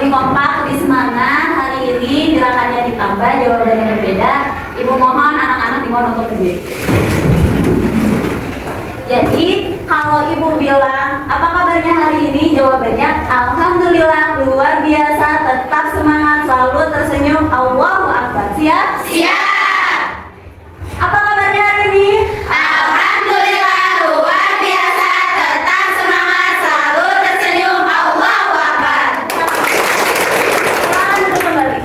lebih kompak di semangat hari ini gerakannya ditambah, jawabannya berbeda. Ibu mohon anak-anak dimohon untuk berdiri. Jadi kalau ibu bilang apa kabarnya hari ini, jawabannya alhamdulillah luar biasa, tetap semangat, selalu tersenyum, Allahu Akbar. Siap? Siap. Apa kabarnya hari ini? Alhamdulillah luar biasa, tetap semangat, selalu tersenyum, Allahu Akbar. Silakan duduk kembali.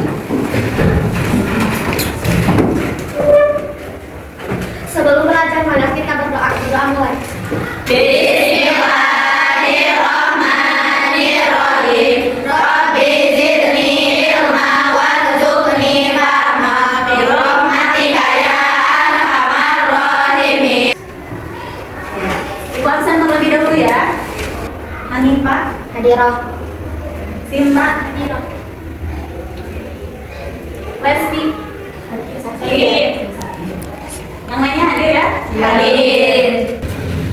Sebelum belajar mana kita berdoa. Doa mulai. Bismillahirrahmanirrahim. Rabbi zidni ilma warzuqni fahma bi rahmatika ya arhamar rahimin. Ibu absen terlebih dahulu ya. Hanifah, Hadirah. Sinta, Hadirah. Lesti, Hadir. yang lainnya hadir ya? Hadir.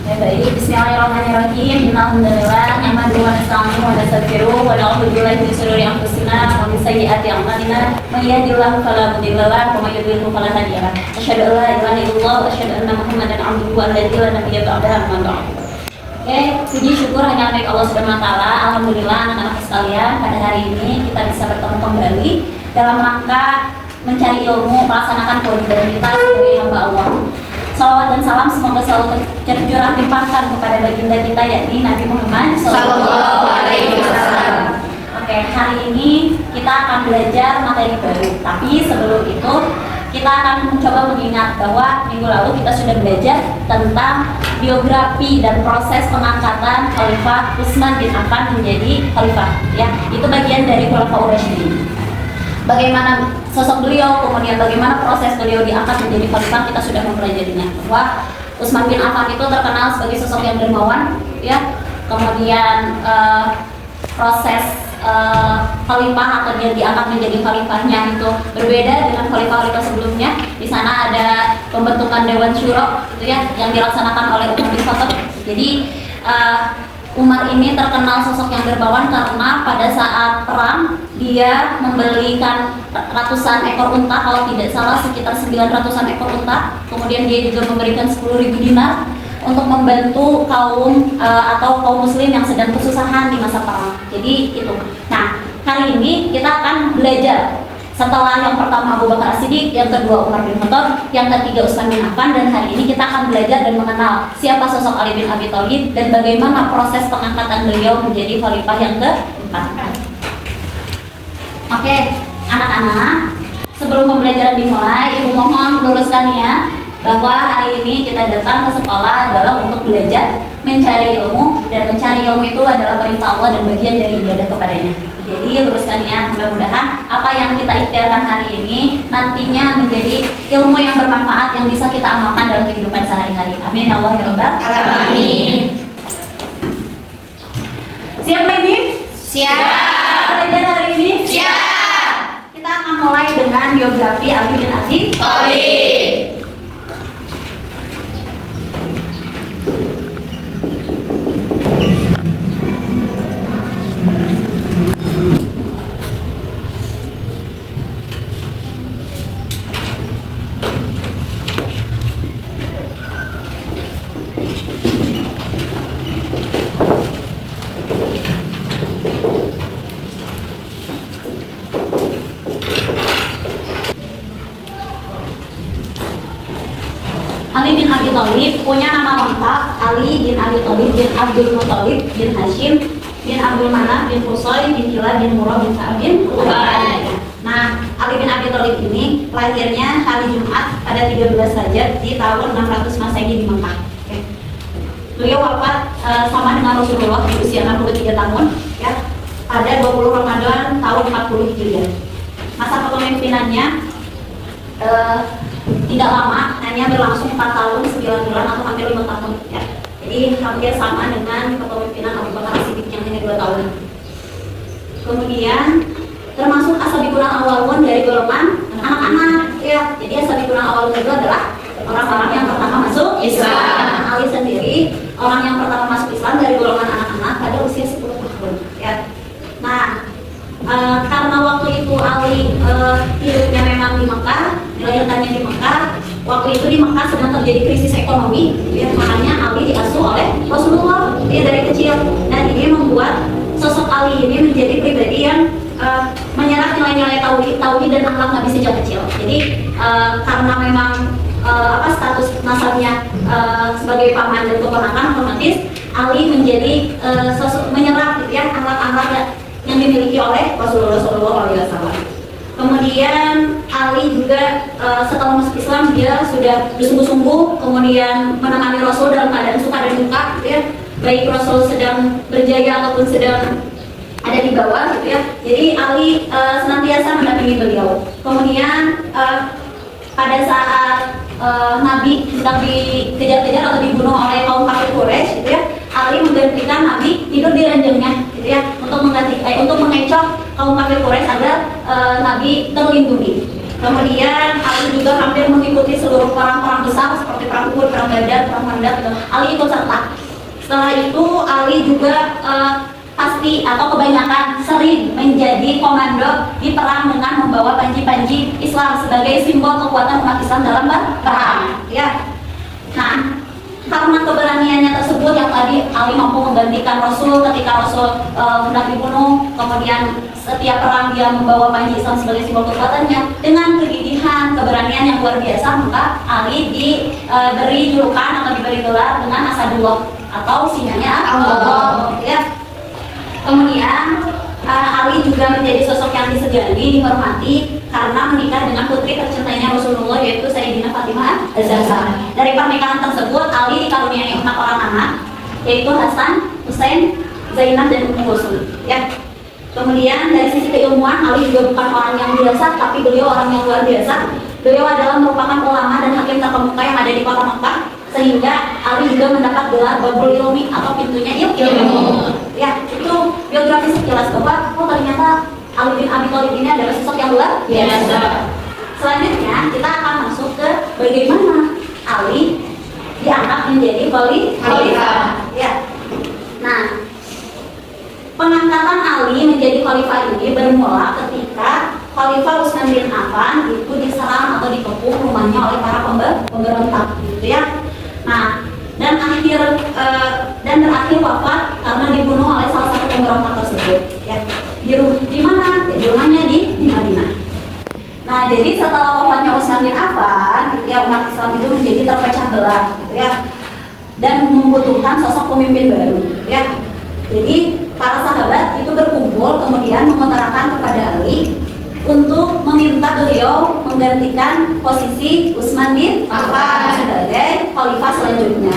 Ya baik, bismillahirrahmanirrahim. Alhamdulillah, nahmaduhu wa nasta'inuhu wa nastaghfiruh wa na'udzu billahi min shururi anfusina wa min sayyiati a'malina. May yahdihillahu fala mudilla lahu wa may yudlilhu fala hadiya lahu. Asyhadu an la ilaha illallah wa asyhadu anna Muhammadan 'abduhu wa rasuluhu la nabiyya ba'dahu amma ba'd. Oke, puji syukur hanya milik Allah Subhanahu wa taala. Alhamdulillah anak-anak sekalian, pada hari ini kita bisa bertemu kembali dalam rangka mencari ilmu, melaksanakan kewajiban kita sebagai hamba Allah. Salawat dan salam semoga selalu tercurah limpahkan kepada baginda kita yakni Nabi Muhammad Sallallahu alaihi wasallam. Oke, hari ini kita akan belajar materi baru. Tapi sebelum itu kita akan mencoba mengingat bahwa minggu lalu kita sudah belajar tentang biografi dan proses pengangkatan Khalifah Utsman bin Affan menjadi khalifah. Ya, itu bagian dari Khulafaur Rasyidin. Bagaimana sosok beliau, kemudian bagaimana proses beliau diangkat menjadi khalifah, kita sudah mempelajarinya. Bahwa Utsman bin Affan itu terkenal sebagai sosok yang dermawan, ya. Kemudian proses khalifah atau dia diangkat menjadi khalifahnya itu berbeda dengan khalifah-khalifah sebelumnya. Di sana ada pembentukan Dewan Syuro, gitu ya, yang dilaksanakan oleh Umar bin Khattab. Jadi Umar ini terkenal sosok yang dermawan karena pada saat perang dia membelikan ratusan ekor unta, kalau tidak salah sekitar 900-an ekor unta. Kemudian dia juga memberikan 10.000 dinar untuk membantu kaum atau kaum muslim yang sedang kesusahan di masa perang. Jadi itu. Nah, hari ini kita akan belajar setelah yang pertama Abu Bakar As-Siddiq, yang kedua Umar bin Khattab, yang ketiga Utsman bin Affan, dan hari ini kita akan belajar dan mengenal siapa sosok Ali bin Abi Thalib dan bagaimana proses pengangkatan beliau menjadi khalifah yang keempat. Oke, anak-anak, sebelum pembelajaran dimulai, ibu mohon luruskan ya bahwa hari ini kita datang ke sekolah adalah untuk belajar, mencari ilmu, dan mencari ilmu itu adalah perintah Allah dan bagian dari ibadah kepadanya. Jadi luruskan ya, mudah-mudahan apa yang kita ikhtiarkan hari ini nantinya menjadi ilmu yang bermanfaat yang bisa kita amalkan dalam kehidupan sehari-hari. Amin ya Allah ya Rabbal Alamin. Siap ini? Siap. Belajar hari ini? Siap. Kita akan mulai dengan biografi Ali bin Abi Thalib. Ali bin Abi Thalib punya nama lengkap Ali bin Abi Thalib bin Abdul Muthalib bin Hashim bin Abdul Manaf bin Qusay bin Kilab bin Murrah bin Ka'ab bin Ubay. Nah, Ali bin Abi Thalib ini lahirnya hari Jumat pada 13 Rajab di tahun 600 Masehi di Mekah. Oke. Beliau wafat sama dengan Rasulullah di usia 63 tahun, ya, pada 20 Ramadan tahun 40 Hijriah. Masa kepemimpinannya tidak lama, hanya berlangsung 4 tahun 9 bulan atau hampir 5 tahun, ya. Jadi hampir sama dengan kepemimpinan Abu Bakar As-Siddiq yang hanya 2 tahun. Kemudian termasuk as-sabiqun al-awwalun dari golongan anak-anak, ya. Jadi as-sabiqun al-awwalun itu adalah orang-orang yang pertama masuk Islam. Ali sendiri orang yang pertama masuk Islam dari golongan anak-anak pada usia 10 tahun, ya. Nah, dilahirkannya di Mekah. Waktu itu di Mekah sedang terjadi krisis ekonomi, ya, makanya Ali diasuh oleh Rasulullah dia dari kecil, dan ini membuat sosok Ali ini menjadi pribadi yang menyerap nilai-nilai tauhid dan akhlak Nabi sejak kecil. Jadi karena memang status nasabnya sebagai paman dan keponakan, otomatis Ali menjadi sosok menyerap gitu ya akhlak-akhlak yang dimiliki oleh Rasulullah SAW. Kemudian Ali juga setelah masuk Islam dia sudah bersungguh-sungguh kemudian menemani Rasul dalam keadaan suka dan duka gitu ya, baik Rasul sedang berjaya ataupun sedang ada di bawah gitu ya. Jadi Ali senantiasa mendampingi beliau. Kemudian pada saat Nabi sedang dikejar-kejar atau dibunuh oleh kaum kafir Quraisy gitu ya, Ali menggantikan Nabi tidur di ranjangnya gitu ya, untuk mengecoh kaum kafir Quraisy agar Nabi terlindungi. Kemudian Ali juga hampir mengikuti seluruh perang-perang besar seperti perang Uhud, perang Badar, perang Khandaq gitu. Ali ikut serta. Setelah itu Ali juga pasti atau kebanyakan sering menjadi komando di perang dengan membawa panji-panji Islam sebagai simbol kekuatan umat Islam dalam berperang ya. Nah, karena keberaniannya tersebut yang tadi Ali mampu menggantikan Rasul ketika Rasul hendak dibunuh, kemudian setiap perang dia membawa panji Islam sebagai simbol kekuatannya, dengan kegigihan, keberanian yang luar biasa, maka Ali diberi julukan atau diberi gelar dengan Asadullah atau singanya Allah ya. Kemudian Ali juga menjadi sosok yang disegani, dihormati karena menikah dengan putri tercintainya Rasulullah, yaitu Sayyidina Fatimah Az-Zahra. Dari pernikahan tersebut Ali dikaruniai 4 orang anak, yaitu Hasan, Husain, Zainab, dan Ummu Kulsum ya. Kemudian dari sisi keilmuan Ali juga bukan orang yang biasa, tapi beliau orang yang luar biasa. Beliau adalah merupakan ulama dan hakim terkemuka yang ada di kota Mekah, sehingga Ali juga mendapat gelar Babul Ilmi atau pintunya ilmu. Ya, itu biografi sekilas bahwa ternyata Ali bin Abi Thalib ini adalah sosok yang luar biasa. Selanjutnya kita akan masuk ke bagaimana Ali diangkat menjadi khalifah. Ya. Nah, pengangkatan Ali menjadi khalifah ini bermula ketika Khalifah Utsman bin Affan itu diserang atau dikepung rumahnya oleh para pemberontak, gitu ya. Nah, dan berakhir wafat karena dibunuh oleh salah satu pemberontak tersebut. Ya, di mana? Ya, di rumahnya di Madinah. Nah, jadi setelah wafatnya Utsman bin Affan, ya umat Islam itu menjadi terpecah belah, gitu ya, dan membutuhkan sosok pemimpin baru, ya. Jadi para sahabat itu berkumpul kemudian mengutarakan kepada Ali untuk meminta beliau menggantikan posisi Utsman bin Affan sebagai khalifah selanjutnya.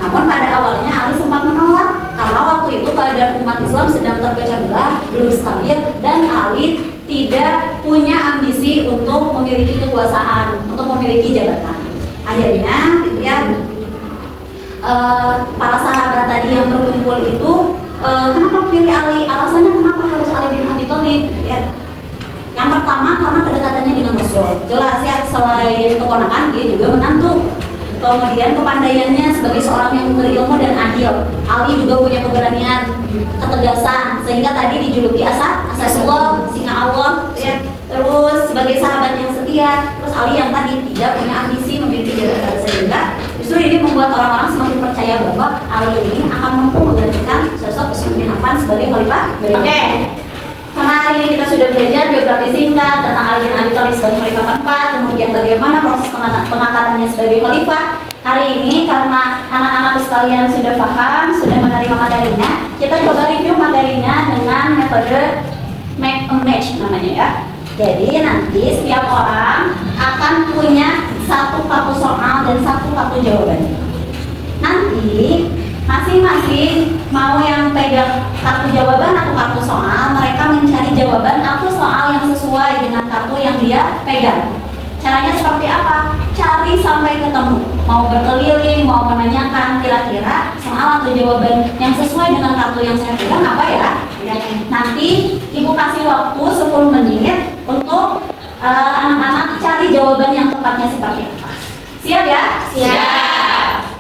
Namun pada awalnya Ali sempat menolak karena waktu itu keadaan umat Islam sedang terpecah belah, belum stabil, dan Ali tidak punya ambisi untuk memiliki kekuasaan, untuk memiliki jabatan. Akhirnya, ya, para sahabat tadi yang berkumpul itu kenapa pilih Ali? Alasannya kenapa harus Ali bin Abi Thalib? Ya. Yang pertama karena kedekatannya dengan Rasul. Jelas ya, selain keponakan dia juga menantu. Kemudian kepandaiannya sebagai seorang yang berilmu dan adil. Ali juga punya keberanian, ketegasan, sehingga tadi dijuluki Asadullah, singa Allah, ya. Terus sebagai sahabat yang setia. Terus Ali yang tadi tidak punya ambisi memiliki jabatan, sehingga justru ini membuat orang-orang semakin percaya bahwa Ali ini akan mampu menggantikan sosok Utsman bin Affan sebagai khalifah. Oke. Karena hari ini kita sudah belajar biografi singkat tentang Ali bin Abi Thalib sebagai khalifah keempat, kemudian bagaimana proses pengangkatannya sebagai khalifah. Hari ini karena anak-anak sekalian sudah paham, sudah menerima materinya, kita coba review materinya dengan metode make a match namanya ya. Jadi nanti setiap orang akan punya satu kartu soal dan satu kartu jawaban. Nanti masing-masing mau yang pegang kartu jawaban atau kartu soal, mereka mencari jawaban atau soal yang sesuai dengan kartu yang dia pegang. Caranya seperti apa? Cari sampai ketemu. Mau berkeliling, mau menanyakan kira-kira soal atau jawaban yang sesuai dengan kartu yang saya pegang apa ya? Nanti ibu kasih waktu 10 menit untuk anak-anak cari jawaban yang tepatnya seperti apa. Siap ya? Siap.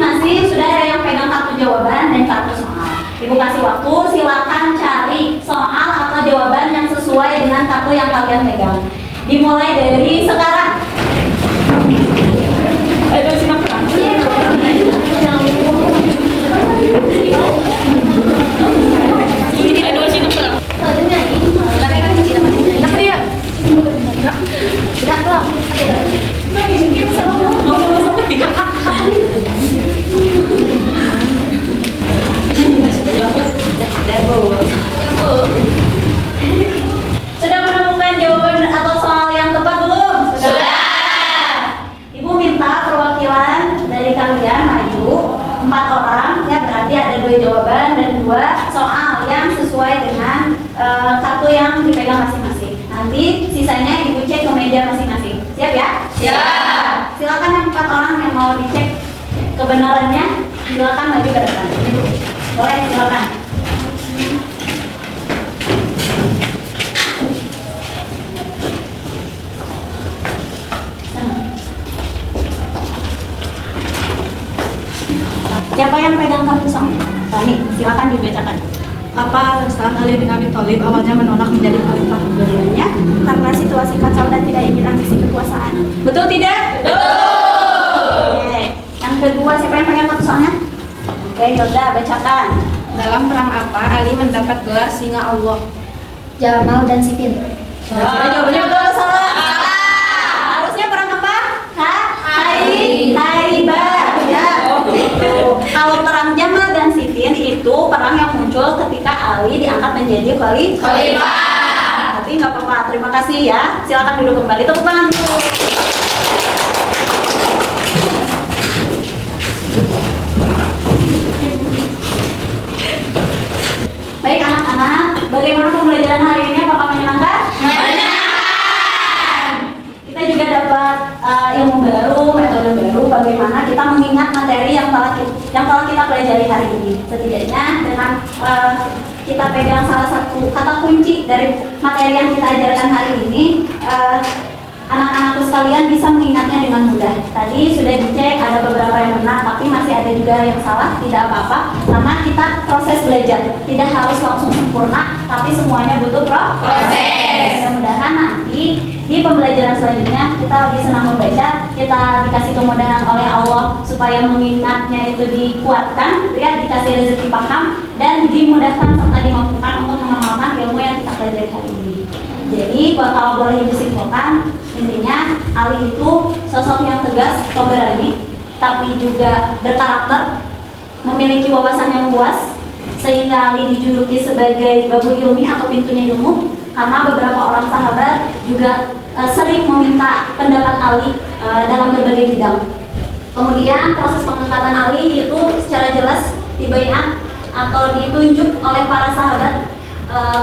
masing-masing sudah ada yang pegang kartu jawaban dan kartu soal. Ibu kasih waktu, silakan cari soal atau jawaban yang sesuai dengan kartu yang kalian pegang. Dimulai dari sekarang. Aduh, silakan. Sudah menemukan jawaban atau soal yang tepat belum? Sudah. Ibu minta perwakilan dari kalian maju 4 orang, ya berarti ada 2 jawaban dan 2 soal yang sesuai dengan kartu yang dipegang masing-masing. Nanti sisanya ibu cek ke meja masing-masing. Siap ya? Siap. Silakan yang 4 orang yang mau dicek kebenarannya, silakan maju ke depan. Boleh, silakan. Siapa yang pegang kartu soal? Tani, silakan dibacakan. Apa alasan Ali bin Abi Thalib awalnya menolak menjadi khalifah? Dua-duanya karena situasi kacau dan tidak ingin ambisi kekuasaan. Betul tidak? Betul. Oke. Yang kedua, siapa yang pegang kartu soalnya? Oke, Yolda, bacakan. Dalam perang apa Ali mendapat gelar singa Allah? Jamal dan Sipin. Jawabannya betul, salah. Harusnya perang apa? Khaibar. Ya. Kalau perang Jamal dan Siffin itu perang yang muncul ketika Ali diangkat menjadi khalifah. Tapi nggak apa-apa. Terima kasih ya. Silakan duduk kembali. Tepuk tangan dulu. Baik anak-anak, bagaimana pembelajaran hari ini? Apakah menyenangkan? Menyenangkan. Kita juga dapat ilmu baru, metode baru, bagaimana kita mengingat materi yang telah kita pelajari hari ini. Setidaknya dengan kita pegang salah satu kata kunci dari materi yang kita ajarkan hari ini, anak-anakku sekalian bisa mengingatnya dengan mudah. Tadi sudah dicek, ada beberapa yang benar, tapi masih ada juga yang salah. Tidak apa-apa, karena kita proses belajar. Tidak harus langsung sempurna, tapi semuanya butuh proses. Mudah-mudahan nanti di pembelajaran selanjutnya kita lebih senang membaca, kita dikasih kemudahan oleh Allah supaya mengingatnya itu dikuatkan, ya, dikasih rezeki paham dan dimudahkan serta dimampukan untuk mengamalkan ilmu yang kita pelajari hari ini. Jadi kalau boleh disimpulkan, intinya Ali itu sosok yang tegas, pemberani, tapi juga berkarakter, memiliki wawasan yang luas, sehingga Ali dijuluki sebagai babu ilmi atau pintunya ilmu, karena beberapa orang sahabat juga sering meminta pendapat Ali dalam berbagai bidang. Kemudian proses pengangkatan Ali itu secara jelas dibaiat atau ditunjuk oleh para sahabat.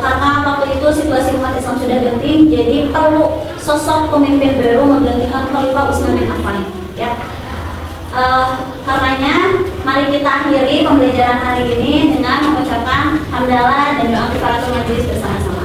Karena waktu itu situasi umat Islam sudah genting, jadi perlu sosok pemimpin baru menggantikan Khalifah Utsman bin Affan. Ya, karenanya mari kita akhiri pembelajaran hari ini dengan mengucapkan hamdalah dan doa kifaratul majelis bersama-sama.